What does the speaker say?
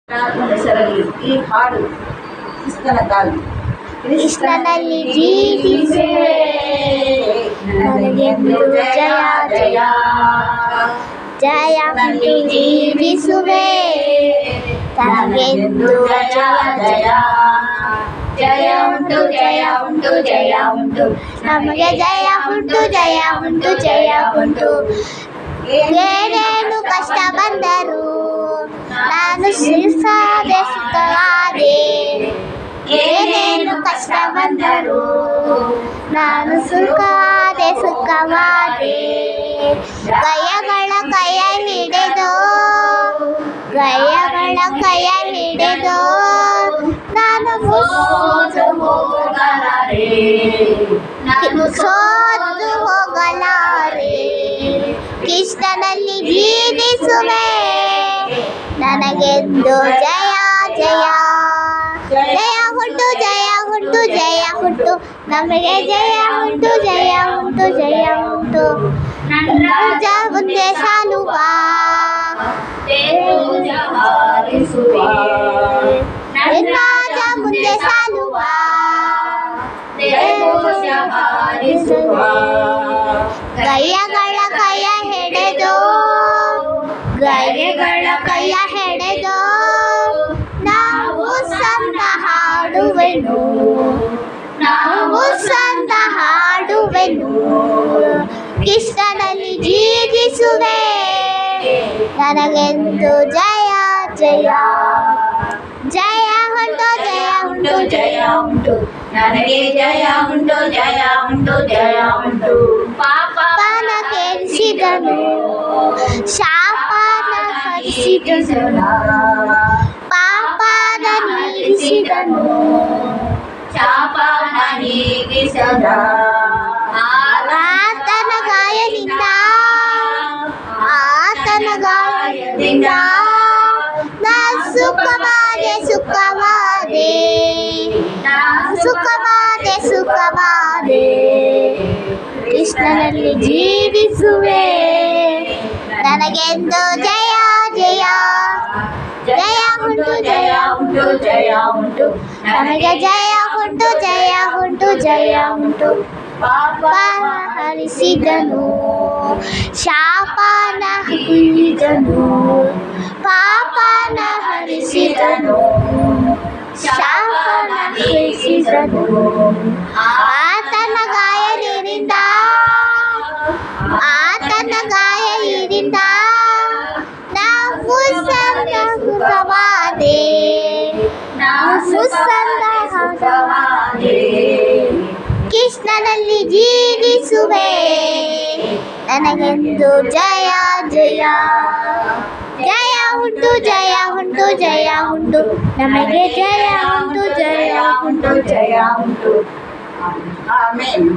ಹೆಸರಲ್ಲಿ ಈ ಹಾಡು ಕ್ರಿಸ್ತನಕ್ಕಾಗಿ. ಕೃಷ್ಣನಲ್ಲಿ ಜೀವಿಸುವೆ ನನಗೆಂದು ಜಯ ಜಯ ಜಯ ಉಂಟು ಜೀವಿಸುವೆ ನನಗೆಂದು ಜಯ ಜಯ ಜಯ ಉಂಟು ಜಯ ಉಂಟು ಜಯ ಉಂಟು ನಮಗೆ ಜಯ ಉಂಟು ಜಯ ಉಂಟು ಜಯ ಉಂಟು. ಏನೇನು ಕಷ್ಟ ಬಂದರು ನಾನು ಶಿರ್ಸಾದೆ ಸುಖವಾದೆ. ಏನೇನು ಕಷ್ಟ ಬಂದರು ನಾನು ಸುಖವಾದೆ ಸುಖವಾದೆ. ಗಯಗಳ ಕೈಯ ಹಿಡಿದು ಗಯಗಳ ಕೈಯ ಹಿಡಿದು ನಾನು ಸೋತು ಹೋಗಲಾರೆ. ಕೃಷ್ಣನಲ್ಲಿ ಜೀವಿಸುವೆ ನನಗೆಂದು ಜಯ ಜಯ ಜಯ ಉಂಟು ಜಯ ಉಂಟು ಜಯ ಉಂಟು ನಮಗೆ ಜಯ ಉಂಟು ಜಯ ಉಂಟು ಜಯ ಉಂಟು. ರಾಜ ಮುಂದೆ ಸಾಲುವ ರಾಜ ಮುಂದೆ ಸಾಲುವ ಗಯ್ಯಗಳ ಕೈಯ ಹಿಡಿದು ಗಯ್ಯಗಳ ಕೈಯ ಹಿಡಿದು ನಾವು ಸಂತ ಹಾಡುವೆನು ನಾವು ಸಂತ ಹಾಡುವೆನು. ಕೃಷ್ಣನಲ್ಲಿ ಜೀವಿಸುವೆ ನನಗೆಂದು ಜಯ ಜಯ ಜಯ ಉಂಟು ಜಯ ಉಂಟು ಜಯ ಉಂಟು ನನಗೆ ಜಯ ಉಂಟು ಜಯ ಉಂಟು ಜಯ ಉಂಟು. ಪಾಪನ ಕೆಡಿಸಿದನು ಶಾಪನ ಹರಿಸಿದನು ಪಾಪನ ನೀಗಿಸಿದನು ಶಾಪನ ನೀಗಿಸದ ಆತನ ಗಾಯದಿಂದ ಆತನ ಗಾಯದಿಂದ ನಾ ಸುಖವಾದೆ ಸುಖವಾದೆ ಸುಖವಾದೆ ಸುಖವಾದೆ. ಕೃಷ್ಣನಲ್ಲಿ ಜೀವಿಸುವೆ ನನಗೆಂದು ಜಯ ಜಯ ಜಯ ಉಂಟು ಜಯ ಉಂಟು ಜಯ ಉಂಟು ನಮಗೆ ಜಯ ಉಂಟು ಜಯ ಉಂಟು ಜಯ ಉಂಟು. ಪಾಪನ ಹರಿಸಿದನು ಶಾಪನ ಹುಯಿದನು ಪಾಪನ ಹರಿಸಿದನು ಶಾಪನ ಹರಿಸಿದನು. ಆತನ ಗಾಯದಿಂದ ಆತನ ಗಾಯದಿಂದ ನಾವು ಸಂತ ಸುಖವಾದೆ ನಾವು ಸಂತ ಸುಖವಾದೆ. ಕೃಷ್ಣನಲ್ಲಿ ಜೀವಿಸುವೆ ನನಗೆಂದು ಜಯ ಜಯ ಜಯ ಉಂಟು ಜಯ ಉಂಟು ಜಯ ಉಂಟು ನಮಗೆ ಜಯ ಉಂಟು ಜಯ ಉಂಟು ಜಯ ಉಂಟು. ಆಮೆನ್.